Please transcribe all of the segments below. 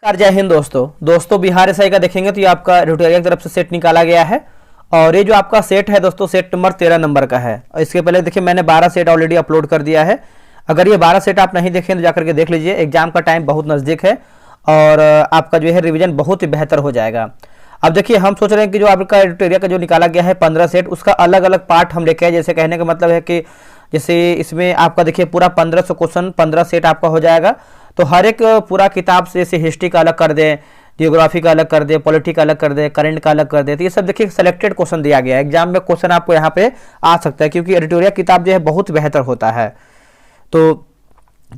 जय हिंद दोस्तों बिहार एसआई का देखेंगे तो ये आपका ट्यूटोरियल की तरफ से सेट निकाला गया है और ये जो आपका सेट है दोस्तों सेट नंबर 13 नंबर का है। और इसके पहले देखिए मैंने 12 सेट ऑलरेडी अपलोड कर दिया है। अगर ये 12 सेट आप नहीं देखें तो जाकर के देख लीजिए। एग्जाम का टाइम बहुत नज़दीक है और आपका जो है रिवीजन बहुत ही बेहतर हो जाएगा। अब देखिए हम सोच रहे हैं कि जो आपका ट्यूटोरियल का जो निकाला गया है 15 सेट, उसका अलग अलग पार्ट हम लेके आए। जैसे कहने का मतलब है कि जैसे इसमें आपका देखिए पूरा 1500 क्वेश्चन 15 सेट आपका हो जाएगा। तो हर एक पूरा किताब से जैसे हिस्ट्री का अलग कर दें, जियोग्राफी का अलग कर दे, पॉलिटी का अलग कर दे, करंट का अलग कर दे, तो ये सब देखिए सेलेक्टेड क्वेश्चन दिया गया है। एग्जाम में क्वेश्चन आपको यहाँ पे आ सकता है क्योंकि एडिटोरियल किताब जो है बहुत बेहतर होता है। तो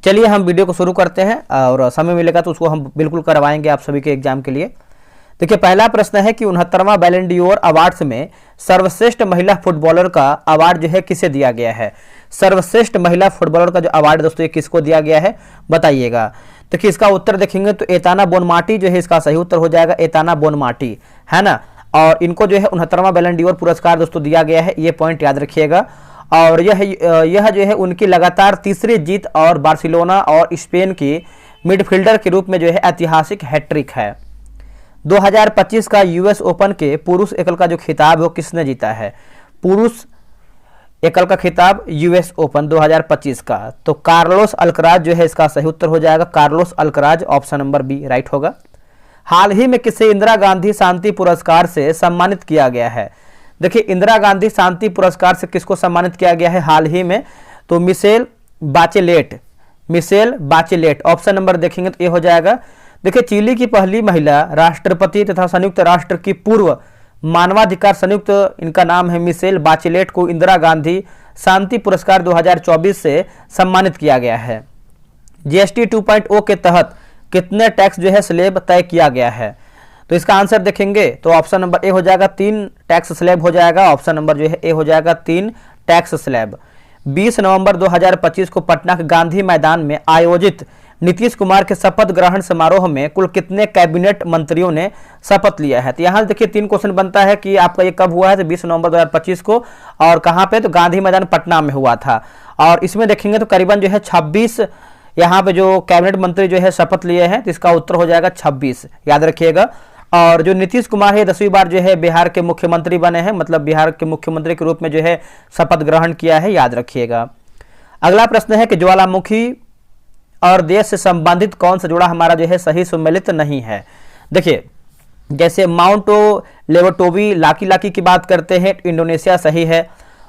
चलिए हम वीडियो को शुरू करते हैं और समय मिलेगा तो उसको हम बिल्कुल करवाएंगे आप सभी के एग्जाम के लिए। देखिए पहला प्रश्न है कि 69वां बैलन डी'ओर अवार्ड्स में सर्वश्रेष्ठ महिला फुटबॉलर का अवार्ड जो है किसे दिया गया है। सर्वश्रेष्ठ महिला फुटबॉलर का जो अवार्ड दोस्तों ये किसको दिया गया है बताइएगा। देखिए इसका उत्तर देखेंगे तो एताना बोनमाटी जो है इसका सही उत्तर हो जाएगा। एताना बोनमाटी है ना। और इनको जो है 69वां बैलन डी'ओर पुरस्कार दोस्तों दिया गया है, ये पॉइंट याद रखिएगा। और यह जो है उनकी लगातार तीसरी जीत और बार्सिलोना और स्पेन की मिडफील्डर के रूप में जो है ऐतिहासिक हैट्रिक है। 2025 का यूएस ओपन के पुरुष एकल का जो खिताब है वो किसने जीता है। पुरुष एकल का खिताब यूएस ओपन 2025 का, तो कार्लोस अल्कराज जो है इसका सही उत्तर हो जाएगा। Carlos Alcaraz, option number B right होगा। हाल ही में किसे इंदिरा गांधी शांति पुरस्कार से सम्मानित किया गया है। देखिए इंदिरा गांधी शांति पुरस्कार से किसको सम्मानित किया गया है हाल ही में, तो मिशेल बाचेलेट, ऑप्शन नंबर देखेंगे तो ये हो जाएगा। देखिए चिली की पहली महिला राष्ट्रपति तथा संयुक्त राष्ट्र की पूर्व मानवाधिकार संयुक्त, इनका नाम है मिशेल बाचेलेट, को इंदिरा गांधी शांति पुरस्कार 2024 से सम्मानित किया गया है। जीएसटी 2.0 के तहत कितने टैक्स जो है स्लैब तय किया गया है, तो इसका आंसर देखेंगे तो ऑप्शन नंबर ए हो जाएगा 3 टैक्स स्लैब हो जाएगा। ऑप्शन नंबर जो है ए हो जाएगा 3 टैक्स स्लैब। 20 नवंबर 2025 को पटना के गांधी मैदान में आयोजित नीतीश कुमार के शपथ ग्रहण समारोह में कुल कितने कैबिनेट मंत्रियों ने शपथ लिया है। तो यहाँ देखिए 3 क्वेश्चन बनता है कि आपका ये कब हुआ है, तो 20 नवंबर 2025 को, और कहाँ पे, तो गांधी मैदान पटना में हुआ था। और इसमें देखेंगे तो करीबन जो है 26 यहाँ पे जो कैबिनेट मंत्री जो है शपथ लिए हैं, तो इसका उत्तर हो जाएगा 26, याद रखिएगा। और जो नीतीश कुमार है 10वीं बार जो है बिहार के मुख्यमंत्री बने हैं, मतलब बिहार के मुख्यमंत्री के रूप में जो है शपथ ग्रहण किया है, याद रखिएगा। अगला प्रश्न है कि ज्वालामुखी और देश से संबंधित कौन सा जुड़ा हमारा जो है सही सम्मिलित नहीं है। देखिए जैसे माउंट लेवटोवी लाकी की बात करते हैं, इंडोनेशिया सही है।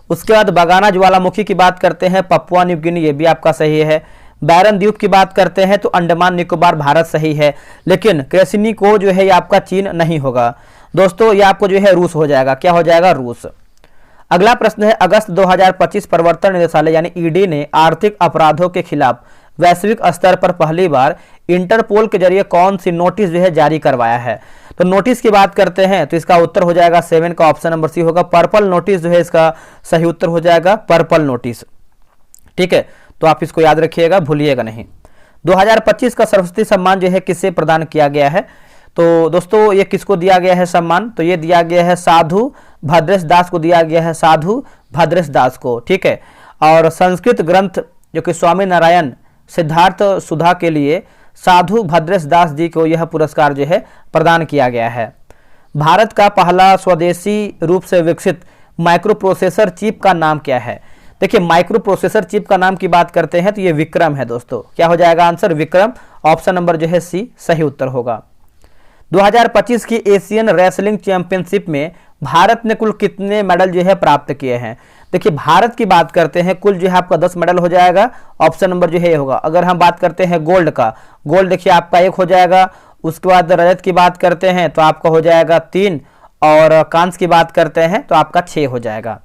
उसके बाद बगाना ज्वालामुखी की बात करते हैं, पपुआ न्यू गिनी, ये भी आपका सही है। बैरन द्वीप की बात करते हैं तो अंडमान निकोबार भारत सही है। लेकिन क्रेसिनी को जो है ये आपका चीन नहीं होगा दोस्तों, ये आपको जो है रूस हो जाएगा। क्या हो जाएगा, रूस। अगला प्रश्न है अगस्त 2025 प्रवर्तन निदेशालय यानी ईडी ने आर्थिक अपराधों के खिलाफ वैश्विक स्तर पर पहली बार इंटरपोल के जरिए कौन सी नोटिस जो है जारी करवाया है। तो नोटिस की बात करते हैं तो इसका उत्तर हो जाएगा 7 का, ऑप्शन नंबर सी होगा। पर्पल नोटिस जो है इसका सही उत्तर हो जाएगा, पर्पल नोटिस। ठीक है, तो आप इसको याद रखिएगा, भूलिएगा नहीं। 2025 का सरस्वती सम्मान जो है किसे प्रदान किया गया है, तो दोस्तों ये किसको दिया गया है सम्मान, तो ये दिया गया है साधु भद्रेश दास को दिया गया है, साधु भद्रेश दास को। ठीक है, और संस्कृत ग्रंथ जो कि स्वामी नारायण सिद्धार्थ सुधा के लिए साधु भद्रेश दास जी को यह पुरस्कार जो है प्रदान किया गया है। भारत का पहला स्वदेशी रूप से विकसित माइक्रो प्रोसेसर चिप का नाम क्या है। देखिए माइक्रो प्रोसेसर चिप का नाम की बात करते हैं तो ये विक्रम है दोस्तों। क्या हो जाएगा आंसर, विक्रम, ऑप्शन नंबर जो है सी सही उत्तर होगा। 2025 की एशियन रेसलिंग चैंपियनशिप में भारत ने कुल कितने मेडल जो है प्राप्त किए हैं। देखिए भारत की बात करते हैं कुल जो है आपका 10 मेडल हो जाएगा, ऑप्शन नंबर जो है होगा। अगर हम बात करते हैं गोल्ड का, गोल्ड देखिए आपका 1 हो जाएगा। उसके बाद रजत की बात करते हैं तो आपका हो जाएगा 3, और कांस्य की बात करते हैं तो आपका 6 हो जाएगा।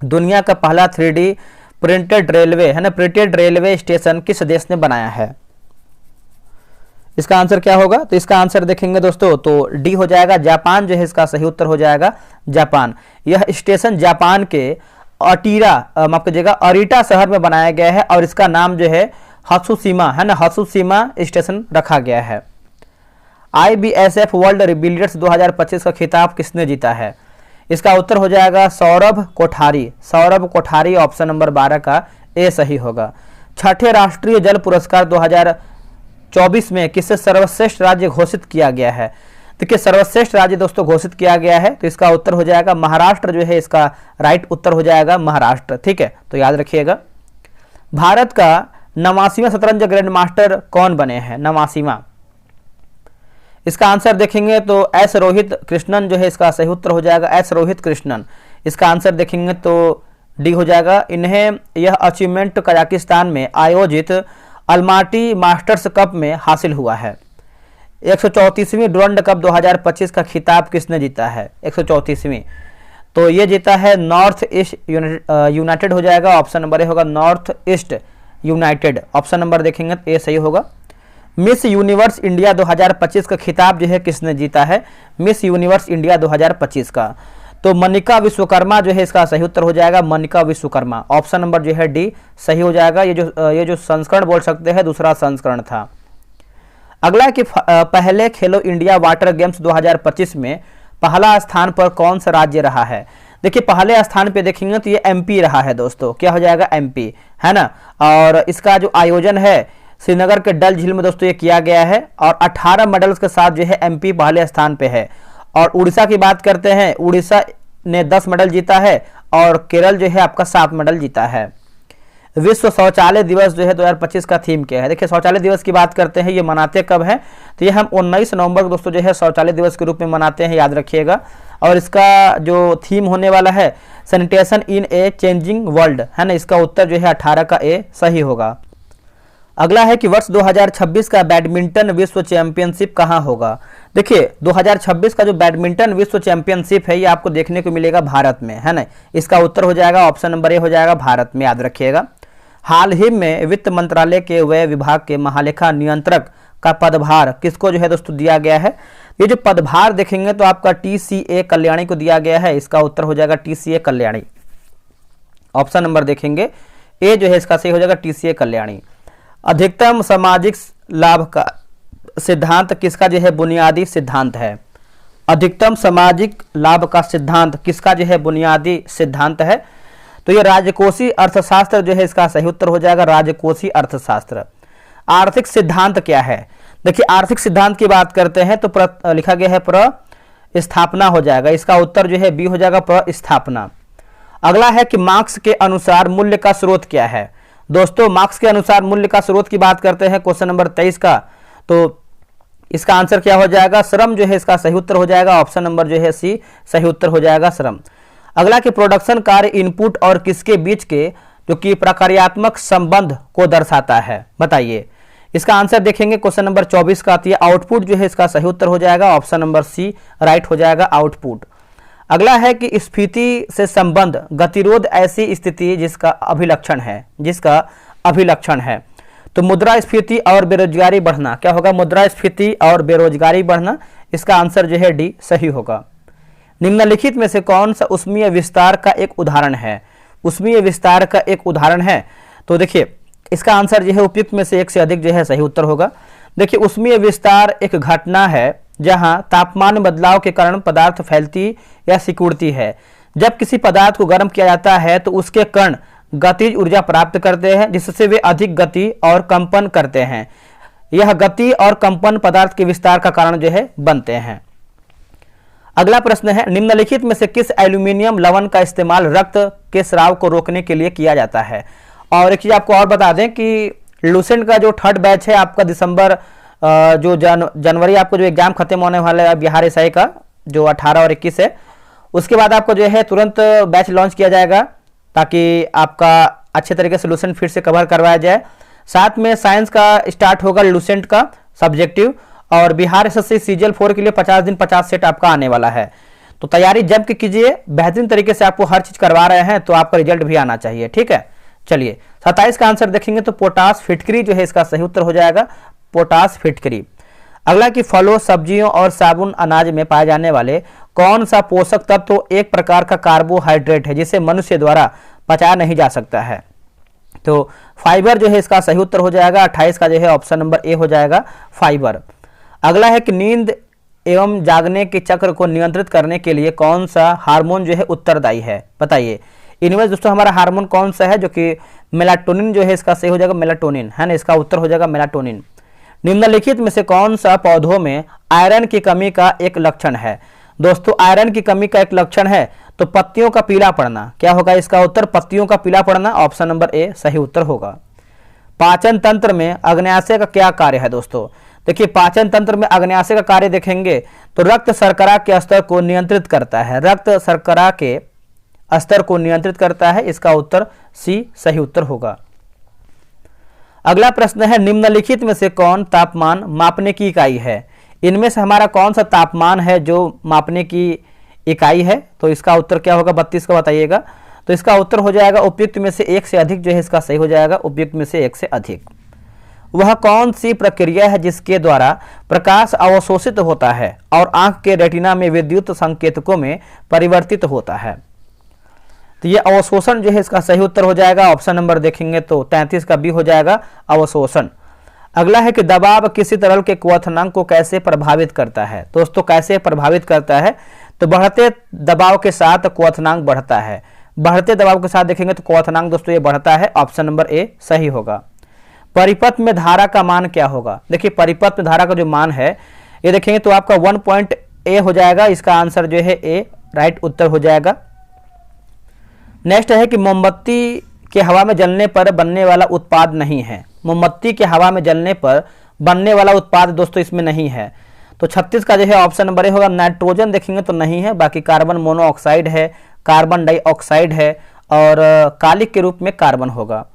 दुनिया का पहला 3D प्रिंटेड रेलवे है ना, प्रिंटेड रेलवे स्टेशन किस देश ने बनाया है। इसका आंसर क्या होगा, तो इसका आंसर देखेंगे दोस्तों तो डी हो जाएगा, जापान जो है इसका सही उत्तर हो जाएगा, जापान। यह स्टेशन जापान के माफ कीजिएगा अरीटा शहर में बनाया गया है और इसका नाम जो है हत्सुशिमा है ना, हत्सुशिमा स्टेशन रखा गया है। IBSF वर्ल्ड बिलियर्ड्स 2025 का खिताब किसने जीता है। इसका उत्तर हो जाएगा सौरभ कोठारी, ऑप्शन नंबर 12 का ए सही होगा। छठे राष्ट्रीय जल पुरस्कार 2024 में किसे सर्वश्रेष्ठ राज्य घोषित किया गया है? देखिए सर्वश्रेष्ठ राज्य दोस्तों घोषित किया गया है, तो इसका उत्तर हो जाएगा महाराष्ट्र जो है, इसका राइट उत्तर हो जाएगा महाराष्ट्र। ठीक है, तो याद रखिएगा। भारत का 89वां शतरंज ग्रैंड मास्टर कौन बने हैं? 89वां, इसका आंसर देखेंगे तो एस रोहित कृष्णन जो है इसका सही उत्तर हो जाएगा, एस रोहित कृष्णन। इसका आंसर देखेंगे तो डी हो जाएगा। इन्हें यह अचीवमेंट कजाकिस्तान में आयोजित अलमाटी मास्टर्स कप में हासिल हुआ है। 134वीं डुरंड कप 2025 का खिताब किसने जीता है? 134वीं, तो ये जीता है नॉर्थ ईस्ट यूनाइटेड हो जाएगा। ऑप्शन नंबर ए होगा north east United. Option number देखेंगे तो ए सही होगा। मिस यूनिवर्स इंडिया 2025 का खिताब जो है किसने जीता है? मिस यूनिवर्स इंडिया 2025 का, तो मनिका विश्वकर्मा जो है इसका सही उत्तर हो जाएगा, मनिका विश्वकर्मा। ऑप्शन नंबर जो है डी सही हो जाएगा। ये जो संस्करण बोल सकते हैं दूसरा संस्करण था। अगला कि पहले खेलो इंडिया वाटर गेम्स 2025 में पहला स्थान पर कौन सा राज्य रहा है? देखिए पहले स्थान पे देखेंगे तो ये एमपी रहा है दोस्तों, क्या हो जाएगा? एमपी, है ना। और इसका जो आयोजन है श्रीनगर के डल झील में दोस्तों ये किया गया है, और 18 मेडल्स के साथ जो है एमपी पहले स्थान पे है। और उड़ीसा की बात करते हैं, उड़ीसा ने 10 मेडल जीता है, और केरल जो है आपका 7 मेडल जीता है। विश्व शौचालय दिवस जो है 2025 का थीम क्या है? देखिए शौचालय दिवस की बात करते हैं, ये मनाते कब है? तो ये हम 19 नवंबर को दोस्तों जो है शौचालय दिवस के रूप में मनाते हैं, याद रखिएगा। और इसका जो थीम होने वाला है sanitation in a changing world, है ना। इसका उत्तर जो है 18 का ए सही होगा। अगला है कि वर्ष 2026 का बैडमिंटन विश्व चैंपियनशिप कहाँ होगा? देखिए 2026 का जो बैडमिंटन विश्व चैंपियनशिप है ये आपको देखने को मिलेगा भारत में, है ना। इसका उत्तर हो जाएगा ऑप्शन नंबर ए हो जाएगा भारत में, याद रखिएगा। हाल ही में वित्त मंत्रालय के व्यय विभाग के महालेखा नियंत्रक का पदभार किसको जो है दोस्तों दिया गया है? ये जो पदभार देखेंगे तो आपका टीसीए कल्याणी को दिया गया है। इसका उत्तर हो जाएगा टीसीए कल्याणी। ऑप्शन नंबर देखेंगे ए जो है इसका सही हो जाएगा टीसीए कल्याणी। अधिकतम सामाजिक लाभ का सिद्धांत किसका जो है बुनियादी सिद्धांत है? अधिकतम सामाजिक लाभ का सिद्धांत किसका जो है बुनियादी सिद्धांत है? तो ये राजकोषीय अर्थशास्त्र जो है इसका सही उत्तर हो जाएगा राजकोषीय अर्थशास्त्र। आर्थिक सिद्धांत क्या है? देखिए आर्थिक सिद्धांत की बात करते हैं तो लिखा गया है प्रस्थापना हो जाएगा। इसका उत्तर जो है बी हो जाएगा प्रस्थापना। अगला है कि मार्क्स के अनुसार मूल्य का स्रोत क्या है? दोस्तों मार्क्स के अनुसार मूल्य का स्रोत की बात करते हैं क्वेश्चन नंबर 23 का, तो इसका आंसर क्या हो जाएगा? श्रम जो है इसका सही उत्तर हो जाएगा। ऑप्शन नंबर जो है सी सही उत्तर हो जाएगा श्रम। अगला कि प्रोडक्शन कार्य इनपुट और किसके बीच के जो कि प्रक्रियात्मक संबंध को दर्शाता है, बताइए। इसका आंसर देखेंगे क्वेश्चन नंबर 24 का आती है आउटपुट जो है इसका सही उत्तर हो जाएगा। ऑप्शन नंबर सी राइट हो जाएगा आउटपुट। अगला है कि स्फीति से संबंध गतिरोध ऐसी स्थिति जिसका अभिलक्षण है, तो मुद्रास्फीति और बेरोजगारी बढ़ना क्या होगा? मुद्रास्फीति और बेरोजगारी बढ़ना। इसका आंसर जो है डी सही होगा। निम्नलिखित में से कौन सा ऊष्मीय विस्तार का एक उदाहरण है? ऊष्मीय विस्तार का एक उदाहरण है, तो देखिए इसका आंसर जो है उपयुक्त में से एक से अधिक जो है सही उत्तर होगा। देखिए ऊष्मीय विस्तार एक घटना है जहां तापमान बदलाव के कारण पदार्थ फैलती या सिकुड़ती है। जब किसी पदार्थ को गर्म किया जाता है तो उसके कण गतिज ऊर्जा प्राप्त करते हैं जिससे वे अधिक गति और कंपन करते हैं। यह गति और कंपन पदार्थ के विस्तार का कारण जो है बनते हैं। अगला प्रश्न है निम्नलिखित में से किस एल्यूमिनियम लवण का इस्तेमाल रक्त के स्राव को रोकने के लिए किया जाता है? और एक चीज आपको और बता दें कि लूसेंट का जो 3rd बैच है आपका दिसंबर जो जनवरी आपको जो एग्जाम खत्म होने वाला है बिहार एसआई का जो 18 और 21 है, उसके बाद आपको जो है तुरंत बैच लॉन्च किया जाएगा ताकि आपका अच्छे तरीके से लूसेंट फिर से कवर करवाया जाए। साथ में साइंस का स्टार्ट होगा लूसेंट का सब्जेक्टिव, और बिहार एसएससी सीजीएल 4 के लिए 50 दिन 50 सेट आपका आने वाला है। तो तैयारी जम के कीजिए, बेहतरीन तरीके से आपको हर चीज करवा रहे हैं तो आपका रिजल्ट भी आना चाहिए, ठीक है। चलिए 27 का आंसर देखेंगे तो पोटास फिटकरी जो है इसका सही उत्तर हो जाएगा पोटास फिटकरी। अगला कि फलों सब्जियों और साबुन अनाज में पाए जाने वाले कौन सा पोषक तत्व तो एक प्रकार का कार्बोहाइड्रेट है जिसे मनुष्य द्वारा पचाया नहीं जा सकता है? तो फाइबर जो है इसका सही उत्तर हो जाएगा 28 का जो है ऑप्शन नंबर ए हो जाएगा फाइबर। अगला है कि नींद एवं जागने के चक्र को नियंत्रित करने के लिए कौन सा हार्मोन जो है उत्तरदायी है, बताइए। इनमें दोस्तों हमारा हार्मोन कौन सा है जो कि मेलाटोनिन जो है इसका सही हो जाएगा मेलाटोनिन, है ना। इसका उत्तर हो जाएगा मेलाटोनिन। निम्नलिखित में से कौन सा पौधों में आयरन की कमी का एक लक्षण है? दोस्तों आयरन की कमी का एक लक्षण है तो पत्तियों का पीला पड़ना। क्या होगा इसका उत्तर? पत्तियों का पीला पड़ना, ऑप्शन नंबर ए सही उत्तर होगा। पाचन तंत्र में अग्न्याशय का क्या कार्य है दोस्तों? देखिए पाचन तंत्र में अग्न्याशय का कार्य देखेंगे तो रक्त शर्करा के स्तर को नियंत्रित करता है, रक्त शर्करा के स्तर को नियंत्रित करता है। इसका उत्तर सी सही उत्तर होगा। अगला प्रश्न है निम्नलिखित में से कौन तापमान मापने की इकाई है? इनमें से हमारा कौन सा तापमान है जो मापने की इकाई है? तो इसका उत्तर क्या होगा? 32 का बताइएगा। तो इसका उत्तर हो जाएगा उपयुक्त में से एक से अधिक, जो है इसका सही हो जाएगा, उपयुक्त में से एक से अधिक। वह कौन सी प्रक्रिया है जिसके द्वारा प्रकाश अवशोषित होता है और आंख के रेटिना में विद्युत संकेतकों में परिवर्तित होता है? तो ये अवशोषण जो है इसका सही उत्तर हो जाएगा। ऑप्शन नंबर देखेंगे तो 33 का बी हो जाएगा, अवशोषण। अगला है कि दबाव किसी तरल के क्वथनांक को कैसे प्रभावित करता है? दोस्तों कैसे प्रभावित करता है? तो बढ़ते दबाव के साथ क्वथनांक बढ़ता है, बढ़ते दबाव के साथ देखेंगे तो क्वथनांक दोस्तों ये बढ़ता है। ऑप्शन नंबर ए सही होगा। परिपथ में धारा का मान क्या होगा? देखिए परिपथ में धारा का जो मान है ये देखेंगे तो आपका 1 पॉइंट ए हो जाएगा। इसका आंसर जो है ए राइट उत्तर हो जाएगा। नेक्स्ट है कि मोमबत्ती के हवा में जलने पर बनने वाला उत्पाद नहीं है। मोमबत्ती के हवा में जलने पर बनने वाला उत्पाद दोस्तों इसमें नहीं है। तो 36 का जो है ऑप्शन नंबर ए होगा। नाइट्रोजन देखेंगे तो नहीं है, बाकी कार्बन मोनोऑक्साइड है, कार्बन डाइऑक्साइड है और कालिक के रूप में कार्बन होगा।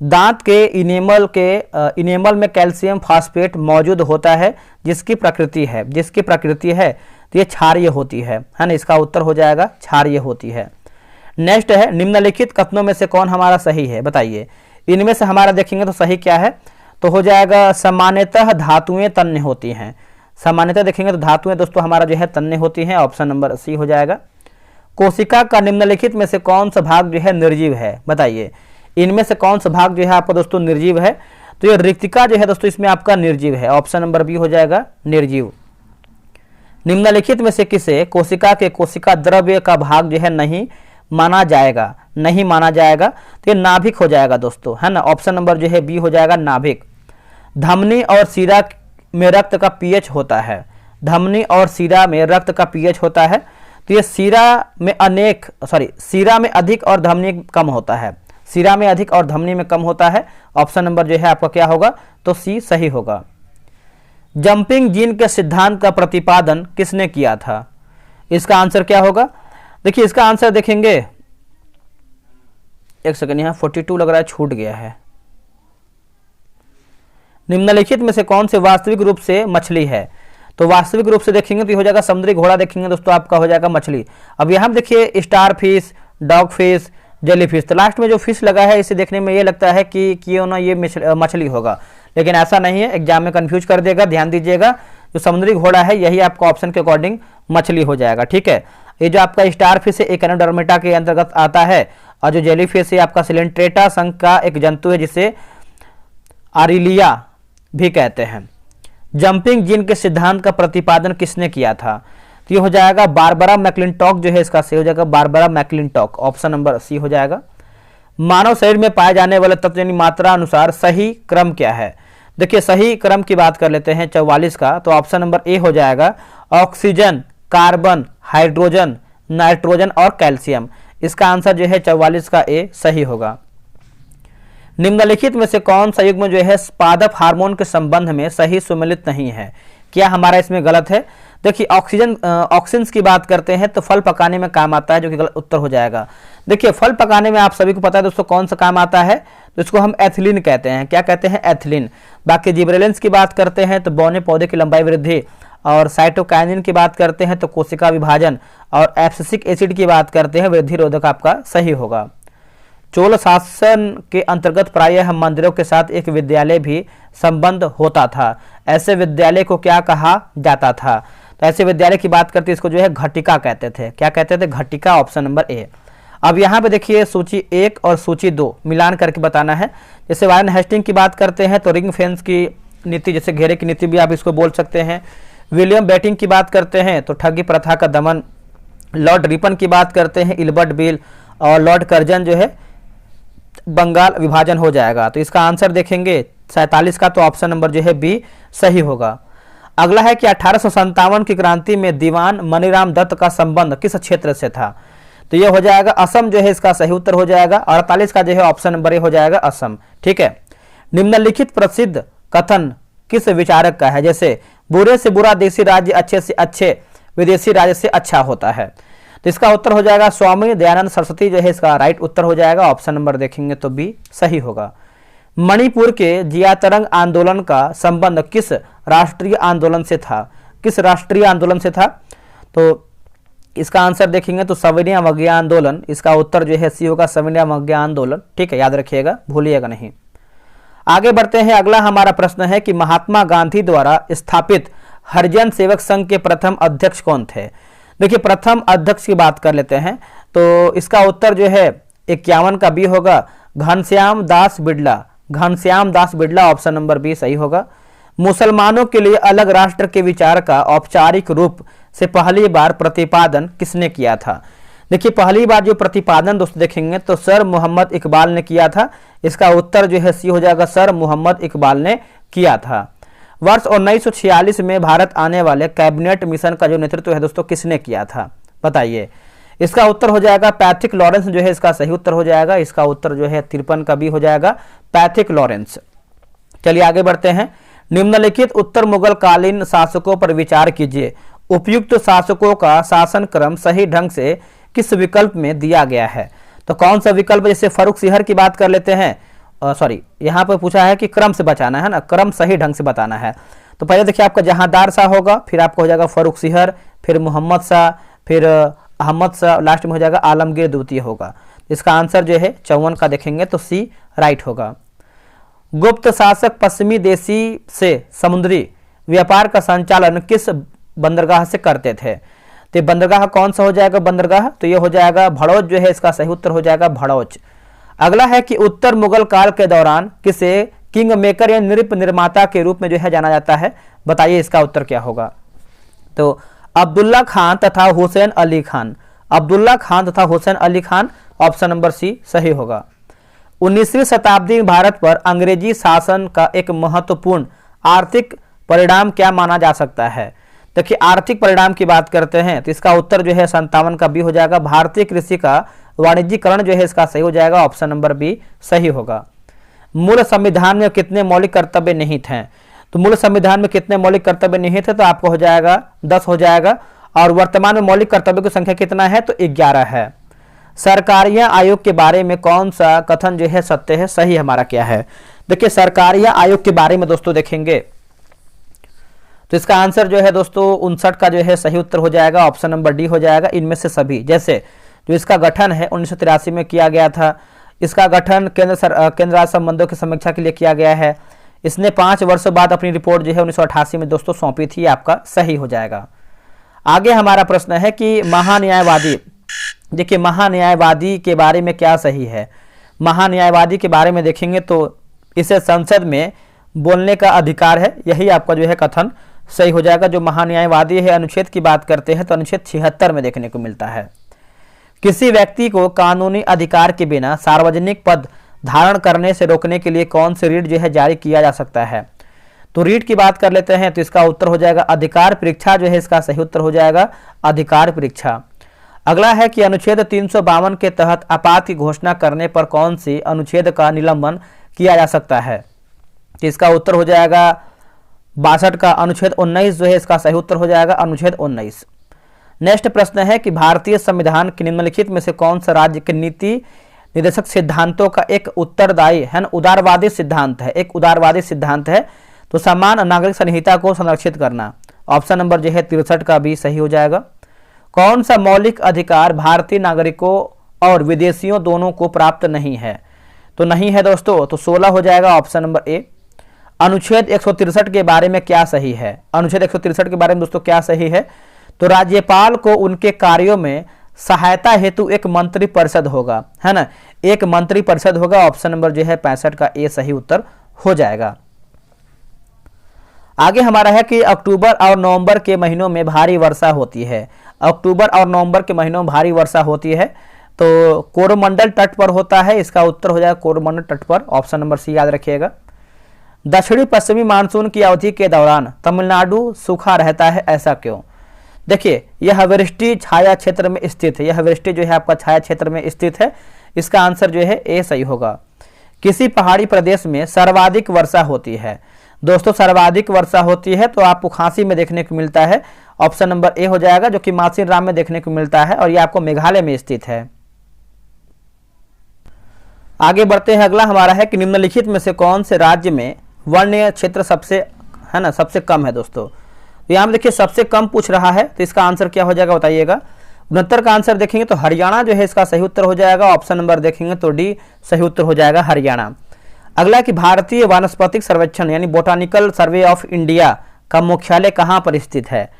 दांत के इनेमल में कैल्शियम फास्फेट मौजूद होता है जिसकी प्रकृति है तो ये क्षारीय होती है ना। इसका उत्तर हो जाएगा क्षारीय होती है। नेक्स्ट है निम्नलिखित कथनों में से कौन हमारा सही है? बताइए। इनमें से हमारा देखेंगे तो सही क्या है? तो हो जाएगा सामान्यतः धातुएं तन्य होती हैं। सामान्यतः देखेंगे तो धातुएं दोस्तों हमारा जो है तन्य होती हैं। ऑप्शन नंबर सी हो जाएगा। कोशिका का निम्नलिखित में से कौन सा भाग जो है निर्जीव है? बताइए। इनमें से कौन सा भाग जो है आपका दोस्तों निर्जीव है? तो ये रिक्तिका जो है दोस्तों इसमें आपका निर्जीव है। ऑप्शन नंबर बी हो जाएगा निर्जीव। निम्नलिखित में से किसे कोशिका के कोशिका द्रव्य का भाग जो है नहीं माना जाएगा? तो ये नाभिक हो जाएगा दोस्तों, है ना। ऑप्शन नंबर जो है बी हो जाएगा नाभिक। धमनी और शिरा में रक्त का पीएच होता है। धमनी और शिरा में रक्त का पीएच होता है तो ये शिरा में अधिक और धमनी कम होता है। शिरा में अधिक और धमनी में कम होता है। ऑप्शन नंबर जो है आपका क्या होगा? तो सी सही होगा। जंपिंग जीन के सिद्धांत का प्रतिपादन किसने किया था? इसका आंसर क्या होगा? देखिए इसका आंसर देखेंगे, एक सेकंड, यहाँ 42 लग रहा है, छूट गया है। निम्नलिखित में से कौन से वास्तविक रूप से मछली है? तो वास्तविक रूप से देखेंगे तो हो जाएगा समुद्री घोड़ा देखेंगे दोस्तों आपका हो जाएगा मछली। अब यहाँ देखिए star fish, dog fish, jelly fish, तो लास्ट में जो फिश लगा है इसे देखने में ये लगता है कि क्यों ना ये मछली होगा, लेकिन ऐसा नहीं है। एग्जाम में कंफ्यूज कर देगा, ध्यान दीजिएगा। जो समुद्री घोड़ा है यही आपका ऑप्शन के अकॉर्डिंग मछली हो जाएगा, ठीक है। ये जो आपका स्टार फिश है एकेनोडर्मेटा के अंतर्गत आता है और जो जेली फिश है आपका सिलेंट्रेटा संघ का एक जंतु है जिसे आरिलिया भी कहते हैं। जंपिंग जीन के सिद्धांत का प्रतिपादन किसने किया था? तो ये हो जाएगा बारबरा मैक्लिंटॉक, जो है इसका सही हो जाएगा Barbara McClintock. Option number C हो जाएगा। मानव शरीर में पाए जाने वाले तत्व यानी मात्रा अनुसार सही क्रम क्या है? देखिए सही क्रम की बात कर लेते हैं 44 का, तो ऑप्शन नंबर ए हो जाएगा ऑक्सीजन, कार्बन, हाइड्रोजन, नाइट्रोजन और कैल्शियम। इसका आंसर जो है 44 का ए सही होगा। निम्नलिखित में से कौन सा युग्म जो है पादप हार्मोन के संबंध में सही सुमेलित नहीं है? क्या हमारा इसमें गलत है? देखिए ऑक्सिन्स की बात करते हैं तो फल पकाने में काम आता है, जो कि गलत उत्तर हो जाएगा। देखिए फल पकाने में आप सभी को पता है दोस्तों कौन सा काम आता है, तो इसको हम एथिलीन कहते हैं। क्या कहते हैं? एथिलीन। बाकी जिबरेलिन्स की बात करते हैं तो बौने पौधे की लंबाई वृद्धि, और साइटोकाइनिन की बात करते हैं तो कोशिका विभाजन, और एब्सिसिक एसिड की बात करते हैं वृद्धि रोधक आपका सही होगा। चोल शासन के अंतर्गत प्रायः मंदिरों के साथ एक विद्यालय भी संबंध होता था। ऐसे विद्यालय को क्या कहा जाता था? तो ऐसे विद्यालय की बात करते इसको जो है घटिका कहते थे। क्या कहते थे? घटिका। Option number A. अब यहाँ पे देखिए सूची 1 और सूची 2 मिलान करके बताना है। जैसे वारेन हेस्टिंग की बात करते हैं तो रिंग फेंस की नीति, जैसे घेरे की नीति भी आप इसको बोल सकते हैं। विलियम बेटिंग की बात करते हैं तो ठगी प्रथा का दमन। लॉर्ड रिपन की बात करते हैं इल्बर्ट बिल, और लॉर्ड कर्जन जो है बंगाल विभाजन हो जाएगा। तो इसका आंसर देखेंगे 47 का, तो ऑप्शन नंबर जो है बी सही होगा। अगला है कि 1857 की क्रांति में दीवान मनीराम दत्त का संबंध किस क्षेत्र से था? तो ये हो जाएगा असम जो है इसका सही उत्तर हो जाएगा। 48 का जो है ऑप्शन नंबर ए हो जाएगा असम। ठीक है। निम्नलिखित प्रसिद्ध कथन किस विचारक का है? जैसे बुरे से बुरा देसी राज्य अच्छे से अच्छे विदेशी राज्य से अच्छा होता है, तो इसका उत्तर हो जाएगा स्वामी दयानंद सरस्वती जो है इसका राइट उत्तर हो जाएगा। ऑप्शन नंबर देखेंगे तो बी सही होगा। मणिपुर के जियातरंग आंदोलन का संबंध किस राष्ट्रीय आंदोलन से था? किस राष्ट्रीय आंदोलन से था? तो इसका आंसर देखेंगे तो सविनय अवज्ञा आंदोलन, इसका उत्तर जो है सी होगा सविनय अवज्ञा आंदोलन। ठीक है, याद रखिएगा, भूलिएगा नहीं। आगे बढ़ते हैं। अगला हमारा प्रश्न है कि महात्मा गांधी द्वारा स्थापित हरिजन सेवक संघ के प्रथम अध्यक्ष कौन थे? देखिए, प्रथम अध्यक्ष की बात कर लेते हैं तो इसका उत्तर जो है 51 का बी होगा, Ghanshyam Das Birla. Ghanshyam Das Birla, option number B सही होगा। मुसलमानों के लिए अलग राष्ट्र के विचार का औपचारिक रूप से पहली बार प्रतिपादन किसने किया था? देखिए, पहली बार जो प्रतिपादन दोस्तों देखेंगे तो सर मोहम्मद इकबाल ने किया था। इसका उत्तर जो है सी हो जाएगा, सर मोहम्मद इकबाल ने किया था। वर्ष 1946 में भारत आने वाले कैबिनेट मिशन का जो नेतृत्व है दोस्तों किसने किया था? बताइए। इसका उत्तर हो जाएगा पैथिक लॉरेंस जो है इसका सही उत्तर हो जाएगा। इसका उत्तर जो है 53 का बी हो जाएगा, पैथिक लॉरेंस। चलिए आगे बढ़ते हैं। निम्नलिखित उत्तर मुगल कालीन शासकों पर विचार कीजिए। उपयुक्त शासकों का शासन क्रम सही ढंग से किस विकल्प में दिया गया है? तो कौन सा विकल्प? जैसे फर्रुख सिहर की बात कर लेते हैं, सॉरी यहाँ पर पूछा है कि क्रम से बचाना है ना, क्रम सही ढंग से बताना है। तो पहले देखिए आपका जहांदार शाह होगा, फिर आपका हो जाएगा फर्रुख सिहर, फिर मोहम्मद शाह, फिर अहमद शाह, लास्ट में हो जाएगा आलमगीर द्वितीय होगा। इसका आंसर जो है 54 का देखेंगे तो सी राइट होगा। गुप्त शासक पश्चिमी देशी से समुद्री व्यापार का संचालन किस बंदरगाह से करते थे? तो बंदरगाह कौन सा हो जाएगा बंदरगाह? तो ये हो जाएगा भड़ौच जो है इसका सही उत्तर हो जाएगा भड़ौच। अगला है कि उत्तर मुगल काल के दौरान किसे किंग मेकर या नृप निर्माता के रूप में जो है जाना जाता है? बताइए इसका उत्तर क्या होगा? तो अब्दुल्ला खान तथा हुसैन अली खान। अब्दुल्ला खान तथा Hussain Ali Khan, option number C सही होगा। 19वीं शताब्दी में भारत पर अंग्रेजी शासन का एक महत्वपूर्ण आर्थिक परिणाम क्या माना जा सकता है? देखिए, आर्थिक परिणाम की बात करते हैं तो इसका उत्तर जो है 57 का बी हो जाएगा। भारतीय कृषि का वाणिज्यीकरण जो है इसका सही हो जाएगा। ऑप्शन नंबर बी सही होगा। मूल संविधान में कितने मौलिक कर्तव्य नहीं थे? तो मूल संविधान में कितने मौलिक कर्तव्य नहीं थे? तो आपको हो जाएगा 10 हो जाएगा। और वर्तमान में मौलिक कर्तव्य की संख्या कितना है? तो 11 है। सरकारिया आयोग के बारे में कौन सा कथन जो है सत्य है, सही हमारा क्या है? देखिए, सरकारिया आयोग के बारे में दोस्तों देखेंगे तो इसका आंसर जो है दोस्तों 59 का जो है सही उत्तर हो जाएगा। ऑप्शन नंबर डी हो जाएगा, इनमें से सभी। जैसे जो इसका गठन है 1983 में किया गया था। इसका गठन केंद्र राज्य संबंधों की समीक्षा के लिए किया गया है। इसने 5 वर्षों बाद अपनी रिपोर्ट जो है 1988 में दोस्तों सौंपी थी। आपका सही हो जाएगा। आगे हमारा प्रश्न है कि महान्यायवादी, देखिए महान्यायवादी के बारे में क्या सही है? महान्यायवादी के बारे में देखेंगे तो इसे संसद में बोलने का अधिकार है, यही आपका जो है कथन सही हो जाएगा। जो महान्यायवादी है, अनुच्छेद की बात करते हैं तो अनुच्छेद 76 में देखने को मिलता है। किसी व्यक्ति को कानूनी अधिकार के बिना सार्वजनिक पद धारण करने से रोकने के लिए कौन से रीट जो है जारी किया जा सकता है? तो रीट की बात कर लेते हैं तो इसका उत्तर हो जाएगा अधिकार परीक्षा जो है इसका सही उत्तर हो जाएगा अधिकार परीक्षा। अगला है कि अनुच्छेद 352 के तहत आपात की घोषणा करने पर कौन सी अनुच्छेद का निलंबन किया जा सकता है? तो इसका उत्तर हो जाएगा 62 का अनुच्छेद 19 जो है इसका सही उत्तर हो जाएगा अनुच्छेद 19। नेक्स्ट प्रश्न है कि भारतीय संविधान के निम्नलिखित में से कौन सा राज्य के नीति निर्देशक सिद्धांतों का एक उत्तरदायी है ना उदारवादी सिद्धांत है, एक उदारवादी सिद्धांत है? तो समान नागरिक संहिता को संरक्षित करना। ऑप्शन नंबर जो है 63 का भी सही हो जाएगा। कौन सा मौलिक अधिकार भारतीय नागरिकों और विदेशियों दोनों को प्राप्त नहीं है? तो नहीं है दोस्तों, तो 16 हो जाएगा ऑप्शन नंबर ए। अनुच्छेद 163 के बारे में क्या सही है? अनुच्छेद 163 के बारे में दोस्तों क्या सही है? तो राज्यपाल को उनके कार्यों में सहायता हेतु एक मंत्री परिषद होगा, है ना, एक मंत्री परिषद होगा। ऑप्शन नंबर जो है 65 का ए सही उत्तर हो जाएगा। आगे हमारा है कि अक्टूबर और नवंबर के महीनों में भारी वर्षा होती है। अक्टूबर और नवंबर के महीनों में भारी वर्षा होती है तो कोरोमंडल तट पर होता है। इसका उत्तर हो जाएगा कोरोमंडल तट पर। ऑप्शन नंबर सी याद रखिएगा। दक्षिणी पश्चिमी मानसून की अवधि के दौरान तमिलनाडु सूखा रहता है, ऐसा क्यों? देखिए, यह वृष्टि छाया क्षेत्र में स्थित है, यह वृष्टि जो है आपका छाया क्षेत्र में स्थित है। इसका आंसर जो है ए सही होगा। किसी पहाड़ी प्रदेश में सर्वाधिक वर्षा होती है? दोस्तों, सर्वाधिक वर्षा होती है तो आपको खांसी में देखने को मिलता है, ऑप्शन नंबर ए हो जाएगा, जो कि मासिनराम में देखने को मिलता है और यह आपको मेघालय में स्थित है। आगे बढ़ते हैं, अगला हमारा है कि निम्नलिखित में से कौन से राज्य में वन्य क्षेत्र सबसे कम है दोस्तों। तो यहाँ देखिए सबसे कम पूछ रहा है, तो इसका आंसर क्या हो जाएगा बताइएगा। 69 का आंसर देखेंगे तो हरियाणा जो है इसका सही उत्तर हो जाएगा, ऑप्शन नंबर देखेंगे तो डी सही उत्तर हो जाएगा, हरियाणा। अगला कि भारतीय वानस्पतिक सर्वेक्षण यानी बोटानिकल सर्वे ऑफ इंडिया का मुख्यालय कहाँ पर स्थित है?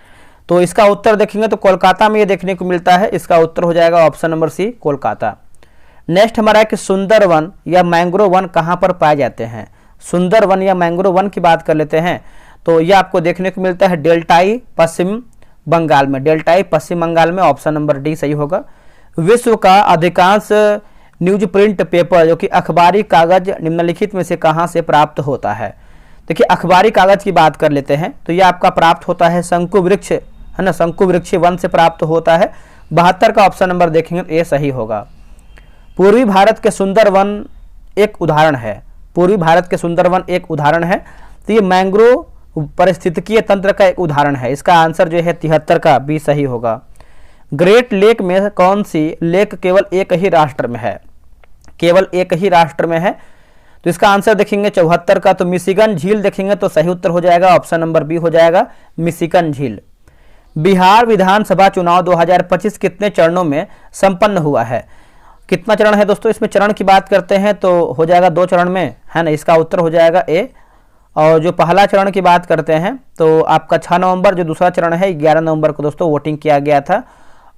तो इसका उत्तर देखेंगे तो कोलकाता में ये देखने को मिलता है, इसका उत्तर हो जाएगा option number C, Kolkata. Next हमारा है कि सुंदर वन या मैंग्रोव वन कहाँ पर पाए जाते हैं? सुंदर वन या मैंग्रोव वन की बात कर लेते हैं तो यह आपको देखने को मिलता है डेल्टाई पश्चिम बंगाल में, डेल्टाई पश्चिम बंगाल में, ऑप्शन नंबर डी सही होगा। विश्व का अधिकांश न्यूज प्रिंट पेपर जो कि अखबारी कागज निम्नलिखित में से कहाँ से प्राप्त होता है? देखिए अखबारी कागज की बात कर लेते हैं तो यह आपका प्राप्त होता है शंकु वृक्ष, है ना, शंकु वृक्ष वन से प्राप्त होता है। 72 का ऑप्शन नंबर देखेंगे तो ये सही होगा। पूर्वी भारत के सुंदर वन एक उदाहरण है, पूर्वी भारत के सुंदर वन एक उदाहरण है, तो ये मैंग्रोव पारिस्थितिकीय तंत्र का एक उदाहरण है। इसका आंसर जो है 73 का बी सही होगा। ग्रेट लेक में कौन सी लेक केवल एक ही राष्ट्र में है? केवल एक ही राष्ट्र में है, तो इसका आंसर देखेंगे 74 का, तो मिशिगन झील देखेंगे तो सही उत्तर हो जाएगा, ऑप्शन नंबर बी हो जाएगा, मिशिगन झील। बिहार विधानसभा चुनाव 2025 कितने चरणों में संपन्न हुआ है? कितना चरण है दोस्तों? इसमें चरण की बात करते हैं तो हो जाएगा 2 चरण में, है ना, इसका उत्तर हो जाएगा ए। और जो पहला चरण की बात करते हैं तो आपका 6 नवंबर, जो दूसरा चरण है 11 नवंबर को दोस्तों वोटिंग किया गया था,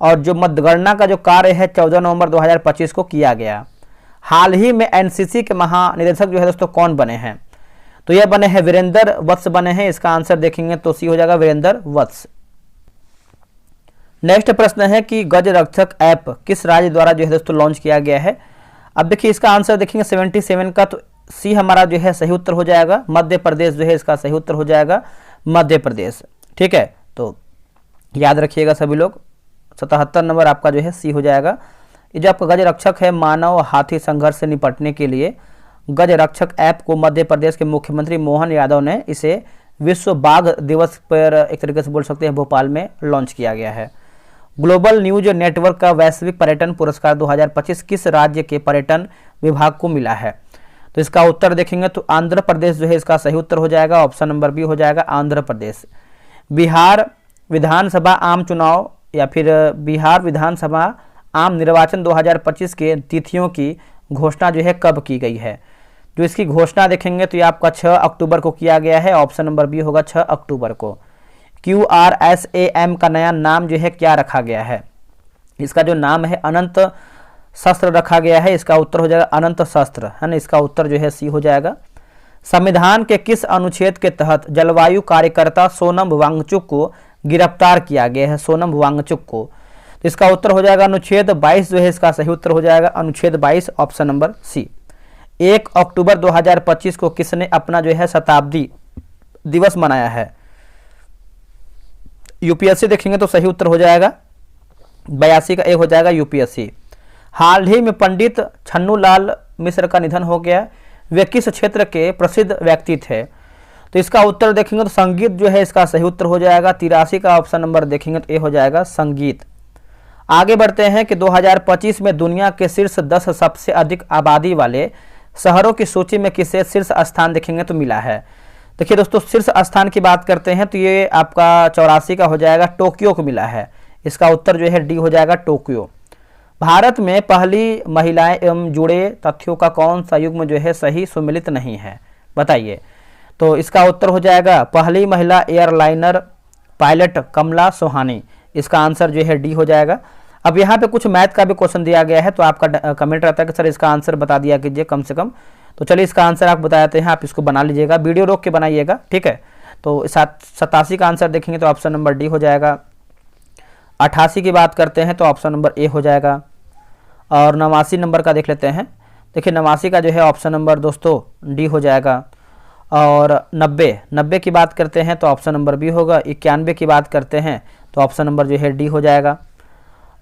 और जो मतगणना का जो कार्य है 14 नवंबर 2025 को किया गया। हाल ही में एनसीसी के महानिदेशक जो है दोस्तों कौन बने हैं? तो यह बने हैं वीरेंद्र वत्स बने हैं, इसका आंसर देखेंगे तो सी हो जाएगा, वीरेंद्र वत्स। नेक्स्ट प्रश्न है कि गज रक्षक ऐप किस राज्य द्वारा जो है दोस्तों लॉन्च किया गया है? अब देखिए इसका आंसर देखेंगे 77 का, तो सी हमारा जो है सही उत्तर हो जाएगा, मध्य प्रदेश जो है इसका सही उत्तर हो जाएगा, मध्य प्रदेश। ठीक है, तो याद रखिएगा सभी लोग, 77 नंबर आपका जो है सी हो जाएगा। ये जो आपका गज रक्षक है मानव हाथी संघर्ष से निपटने के लिए गज रक्षक ऐप को मध्य प्रदेश के मुख्यमंत्री मोहन यादव ने इसे विश्व बाघ दिवस पर एक तरीके से बोल सकते हैं भोपाल में लॉन्च किया गया है। ग्लोबल न्यूज नेटवर्क का वैश्विक पर्यटन पुरस्कार 2025 किस राज्य के पर्यटन विभाग को मिला है? तो इसका उत्तर देखेंगे तो आंध्र प्रदेश जो है इसका सही उत्तर हो जाएगा, ऑप्शन नंबर बी हो जाएगा, आंध्र प्रदेश। बिहार विधानसभा आम चुनाव या फिर बिहार विधानसभा आम निर्वाचन 2025 के तिथियों की घोषणा जो है कब की गई है? जो इसकी घोषणा देखेंगे तो ये आपका 6 अक्टूबर को किया गया है, ऑप्शन नंबर बी होगा 6 अक्टूबर को। QRSAM का नया नाम जो है क्या रखा गया है? इसका जो नाम है अनंत शस्त्र रखा गया है, इसका उत्तर हो जाएगा अनंत शस्त्र, है ना, इसका उत्तर जो है सी हो जाएगा। संविधान के किस अनुच्छेद के तहत जलवायु कार्यकर्ता सोनम वांगचुक को गिरफ्तार किया गया है? सोनम वांगचुक को, तो इसका उत्तर हो जाएगा अनुच्छेद 22 जो है इसका सही उत्तर हो जाएगा, अनुच्छेद 22, ऑप्शन नंबर सी। 1 अक्टूबर 2025 को किसने अपना जो है शताब्दी दिवस मनाया है? यूपीएससी देखेंगे तो सही उत्तर हो जाएगा 82 का ए हो जाएगा, यूपीएससी। हाल ही में पंडित छन्नूलाल मिश्र का निधन हो गया, वे किस क्षेत्र के प्रसिद्ध व्यक्ति थे? तो इसका उत्तर देखेंगे तो संगीत जो है इसका सही उत्तर हो जाएगा, 83 का ऑप्शन नंबर देखेंगे तो ए हो जाएगा, संगीत। आगे बढ़ते हैं कि 2025 में दुनिया के शीर्ष 10 सबसे अधिक आबादी वाले शहरों की सूची में किसे शीर्ष स्थान देखेंगे तो मिला है? देखिए दोस्तों शीर्ष स्थान की बात करते हैं तो ये आपका 84 का हो जाएगा, टोक्यो को मिला है, इसका उत्तर जो है डी हो जाएगा, टोक्यो। भारत में पहली महिलाएं एवं जुड़े तथ्यों का कौन सा युग्म जो है सही सुमिलित नहीं है? बताइए। तो इसका उत्तर हो जाएगा पहली महिला एयरलाइनर पायलट कमला सोहानी, इसका आंसर जो है डी हो जाएगा। अब यहाँ पे कुछ मैथ का भी क्वेश्चन दिया गया है तो आपका कमेंट रहता है कि सर इसका आंसर बता दिया कीजिए कम से कम, तो चलिए इसका आंसर आप बता देते हैं, आप इसको बना लीजिएगा, वीडियो रोक के बनाइएगा, ठीक है। तो 87 का आंसर देखेंगे तो ऑप्शन नंबर डी हो जाएगा। 88 की बात करते हैं तो ऑप्शन नंबर ए हो जाएगा। और 89 नंबर का देख लेते हैं, देखिए 89 का जो है ऑप्शन नंबर दोस्तों डी हो जाएगा। और 90 की बात करते हैं तो ऑप्शन नंबर बी होगा। 91 की बात करते हैं तो ऑप्शन नंबर जो है डी हो जाएगा।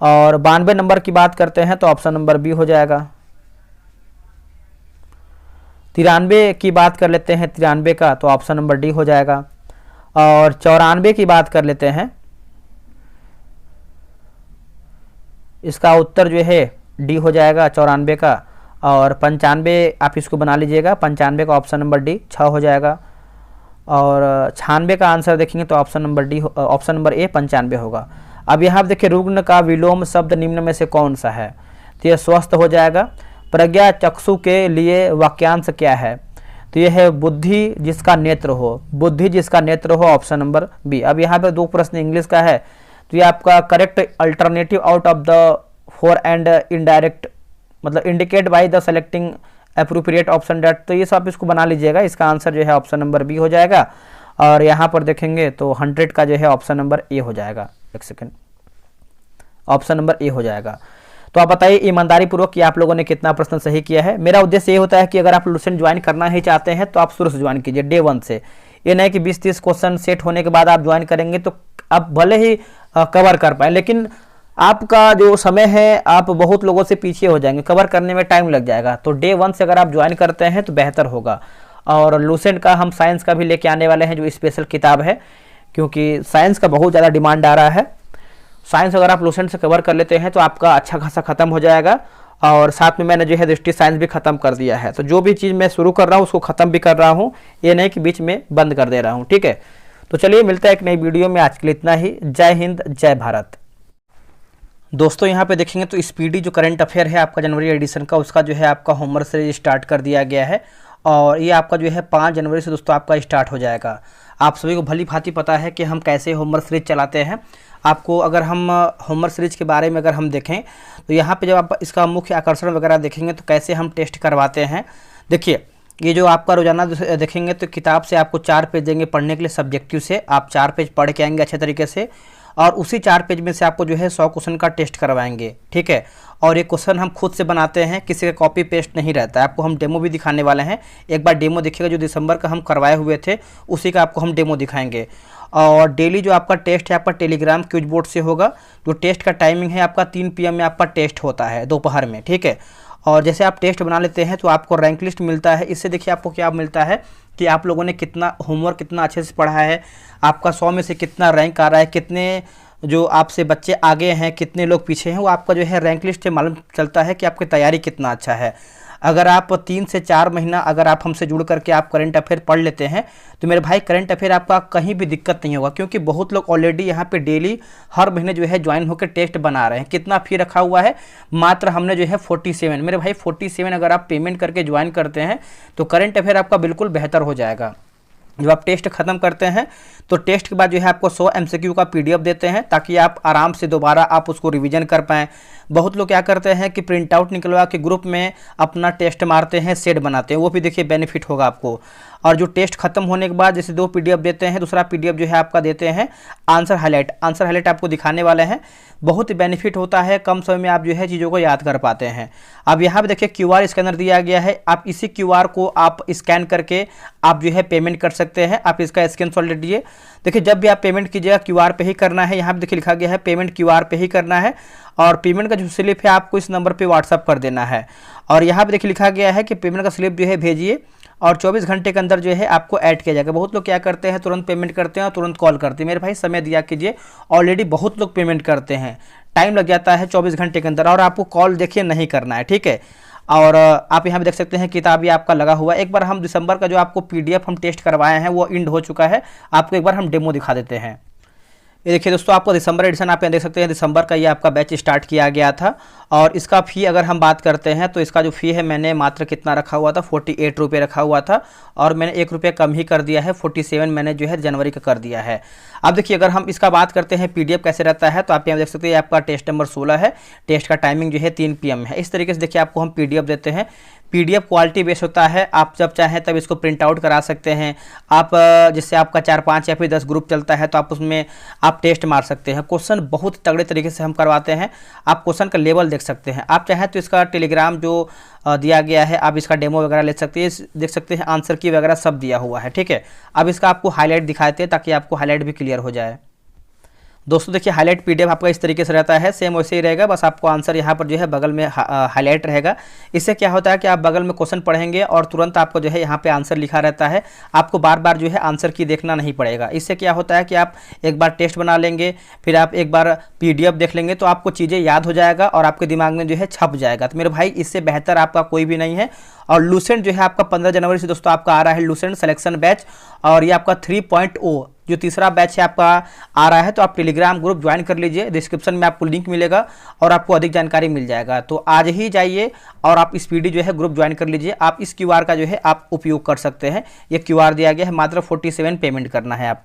और 92 नंबर की बात करते हैं तो ऑप्शन नंबर बी हो जाएगा। 93 की बात कर लेते हैं 93 का तो ऑप्शन नंबर डी हो जाएगा। और 94 की बात कर लेते हैं, इसका उत्तर जो है डी हो जाएगा 94 का। और 95 आप इसको बना लीजिएगा, 95 का ऑप्शन नंबर डी 6 हो जाएगा। और 96 का आंसर देखेंगे तो option number D, option number ए 95 होगा। अब यहाँ पर देखिए रुग्ण का विलोम शब्द निम्न में से कौन सा है? तो ये स्वस्थ हो जाएगा। प्रज्ञा चक्षु के लिए वाक्यांश क्या है? तो यह है बुद्धि जिसका नेत्र हो, बुद्धि जिसका नेत्र हो, ऑप्शन नंबर बी। अब यहाँ पे 2 प्रश्न इंग्लिश का है तो ये आपका correct alternative out of the 4 and indirect मतलब indicate by the selecting appropriate option that, तो ये सब इसको बना लीजिएगा। इसका आंसर जो है ऑप्शन नंबर बी हो जाएगा। और यहाँ पर देखेंगे तो 100 का जो है ऑप्शन नंबर ए हो जाएगा। एक सेकेंड, ऑप्शन नंबर ए हो जाएगा। तो आप बताइए ईमानदारी पूर्वक कि आप लोगों ने कितना प्रश्न सही किया है। मेरा उद्देश्य ये होता है कि अगर आप लुसेंट ज्वाइन करना ही चाहते हैं तो आप शुरू से ज्वाइन कीजिए, डे 1 से। ये नहीं कि 20-30 क्वेश्चन सेट होने के बाद आप ज्वाइन करेंगे तो आप भले ही कवर कर पाए, लेकिन आपका जो समय है आप बहुत लोगों से पीछे हो जाएंगे, कवर करने में टाइम लग जाएगा। तो डे 1 से अगर आप ज्वाइन करते हैं तो बेहतर होगा। और लुसेंट का हम साइंस का भी लेके आने वाले हैं जो स्पेशल किताब है, क्योंकि साइंस का बहुत ज़्यादा डिमांड आ रहा है। साइंस अगर आप लुसेंट से कवर कर लेते हैं तो आपका अच्छा खासा खत्म हो जाएगा। और साथ में मैंने जो है दृष्टि साइंस भी खत्म कर दिया है। तो जो भी चीज़ मैं शुरू कर रहा हूँ उसको खत्म भी कर रहा हूँ, ये नहीं कि बीच में बंद कर दे रहा हूँ। ठीक है, तो चलिए मिलता है एक नई वीडियो में। आज के लिए इतना ही। जय हिंद, जय भारत। दोस्तों यहाँ पे देखेंगे तो स्पीडी जो करंट अफेयर है आपका जनवरी एडिशन का, उसका जो है आपका होमवर्क सीरीज स्टार्ट कर दिया गया है। और ये आपका जो है 5 जनवरी से दोस्तों आपका स्टार्ट हो जाएगा। आप सभी को भली भांति पता है कि हम कैसे होमवर्क सीरीज चलाते हैं। आपको अगर हम होमवर्क सीरीज के बारे में अगर हम देखें तो यहाँ पे जब आप इसका मुख्य आकर्षण वगैरह देखेंगे तो कैसे हम टेस्ट करवाते हैं। देखिए ये जो आपका रोजाना देखेंगे तो किताब से आपको 4 पेज देंगे पढ़ने के लिए, सब्जेक्टिव से आप 4 पेज पढ़ के आएंगे अच्छे तरीके से। और उसी 4 पेज में से आपको जो है 100 क्वेश्चन का टेस्ट करवाएंगे। ठीक है, और ये क्वेश्चन हम खुद से बनाते हैं, किसी का कॉपी पेस्ट नहीं रहता है। आपको हम डेमो भी दिखाने वाले हैं। एक बार डेमो देखिएगा, जो दिसंबर का हम करवाए हुए थे उसी का आपको हम डेमो दिखाएंगे। और डेली जो आपका टेस्ट है आपका टेलीग्राम क्विज बोर्ड से होगा। जो टेस्ट का टाइमिंग है आपका 3 PM में आपका टेस्ट होता है दोपहर में। ठीक है, और जैसे आप टेस्ट बना लेते हैं तो आपको रैंक लिस्ट मिलता है। इससे देखिए आपको क्या मिलता है कि आप लोगों ने कितना होमवर्क कितना अच्छे से पढ़ा है, आपका 100 में से कितना रैंक आ रहा है, कितने जो आपसे बच्चे आगे हैं, कितने लोग पीछे हैं, वो आपका जो है रैंक लिस्ट से मालूम चलता है कि आपकी तैयारी कितना अच्छा है। अगर आप 3 से 4 महीना अगर आप हमसे जुड़ करके आप करंट अफेयर पढ़ लेते हैं तो मेरे भाई करंट अफेयर आपका कहीं भी दिक्कत नहीं होगा, क्योंकि बहुत लोग ऑलरेडी यहाँ पे डेली हर महीने जो है ज्वाइन होकर टेस्ट बना रहे हैं। कितना फी रखा हुआ है? मात्र हमने जो है 47। मेरे भाई 47 अगर आप पेमेंट करके ज्वाइन करते हैं तो करंट अफेयर आपका बिल्कुल बेहतर हो जाएगा। जब आप टेस्ट खत्म करते हैं तो टेस्ट के बाद जो है आपको 100 MCQ का PDF देते हैं, ताकि आप आराम से दोबारा आप उसको रिवीजन कर पाएँ। बहुत लोग क्या करते हैं कि प्रिंट आउट निकलवा के ग्रुप में अपना टेस्ट मारते हैं, सेट बनाते हैं, वो भी देखिए बेनिफिट होगा आपको। और जो टेस्ट खत्म होने के बाद जैसे 2 PDF देते हैं, दूसरा PDF जो है आपका देते हैं आंसर हाईलाइट। आंसर हाईलाइट आपको दिखाने वाले हैं, बहुत ही बेनिफिट होता है, कम समय में आप जो है चीज़ों को याद कर पाते हैं। अब यहाँ पे देखिए QR स्कैनर दिया गया है, आप इसी QR को आप स्कैन करके आप जो है पेमेंट कर सकते हैं। आप इसका स्क्रीनशॉट ले लीजिए। देखिए जब भी आप पेमेंट कीजिएगा QR पे ही करना है। यहाँ पे देखिए लिखा गया है पेमेंट QR पे ही करना है, और पेमेंट का जो स्लिप है आपको इस नंबर पे व्हाट्सअप कर देना है। और यहाँ पे देखिए लिखा गया है कि पेमेंट का स्लिप जो है भेजिए और 24 घंटे के अंदर जो है आपको ऐड किया जाएगा। बहुत लोग क्या करते हैं, तुरंत पेमेंट करते हैं और तुरंत कॉल करते हैं। मेरे भाई समय दिया कीजिए, ऑलरेडी बहुत लोग पेमेंट करते हैं, टाइम लग जाता है 24 घंटे के अंदर, और आपको कॉल देखिए नहीं करना है। ठीक है, और आप यहाँ पे देख सकते हैं किताब ये आपका लगा हुआ है। एक बार हम दिसंबर का जो आपको PDF हम टेस्ट करवाए हैं वो इंड हो चुका है, आपको एक बार हम डेमो दिखा देते हैं। ये देखिए दोस्तों आपको दिसंबर एडिशन आप यहाँ देख सकते हैं, दिसंबर का ये आपका बैच स्टार्ट किया गया था। और इसका फ़ी अगर हम बात करते हैं तो इसका जो फ़ी है मैंने मात्र कितना रखा हुआ था, 48 रुपये रखा हुआ था, और मैंने 1 रुपये कम ही कर दिया है, 47 मैंने जो है जनवरी का कर दिया है। अब देखिए अगर हम इसका बात करते हैं PDF कैसे रहता है, तो आप यहाँ देख सकते हैं आपका टेस्ट नंबर 16 है, टेस्ट का टाइमिंग जो है 3 PM है। इस तरीके से देखिए आपको हम PDF देते हैं। PDF क्वालिटी बेस होता है, आप जब चाहें तब इसको प्रिंट आउट करा सकते हैं। आप जिससे आपका 4-5 या फिर 10 ग्रुप चलता है तो आप उसमें आप टेस्ट मार सकते हैं। क्वेश्चन बहुत तगड़े तरीके से हम करवाते हैं, आप क्वेश्चन का लेवल देख सकते हैं। आप चाहें तो इसका टेलीग्राम जो दिया गया है आप इसका डेमो वगैरह ले सकते हैं, देख सकते हैं आंसर की वगैरह सब दिया हुआ है, ठीक है। अब इसका आपको हाईलाइट दिखाते हैं ताकि आपको हाईलाइट भी क्लियर हो जाए। दोस्तों देखिए हाईलाइट PDF आपका इस तरीके से रहता है, सेम वैसे ही रहेगा, बस आपको आंसर यहाँ पर जो है बगल में हाईलाइट रहेगा। इससे क्या होता है कि आप बगल में क्वेश्चन पढ़ेंगे और तुरंत आपको जो है यहाँ पे आंसर लिखा रहता है, आपको बार बार जो है आंसर की देखना नहीं पड़ेगा। इससे क्या होता है कि आप एक बार टेस्ट बना लेंगे, फिर आप एक बार PDF देख लेंगे तो आपको चीज़ें याद हो जाएगा और आपके दिमाग में जो है छप जाएगा। तो मेरे भाई इससे बेहतर आपका कोई भी नहीं है। और लूसेंट जो है आपका 15 जनवरी से दोस्तों आपका आ रहा है लूसेंट सिलेक्शन बैच, और ये आपका 3.0 जो तीसरा बैच है आपका आ रहा है। तो आप टेलीग्राम ग्रुप ज्वाइन कर लीजिए, डिस्क्रिप्शन में आपको लिंक मिलेगा और आपको अधिक जानकारी मिल जाएगा। तो आज ही जाइए और आप इस PD जो है ग्रुप ज्वाइन कर लीजिए। आप इस QR का जो है आप उपयोग कर सकते हैं, ये QR दिया गया है, मात्र 47 पेमेंट करना है आपको।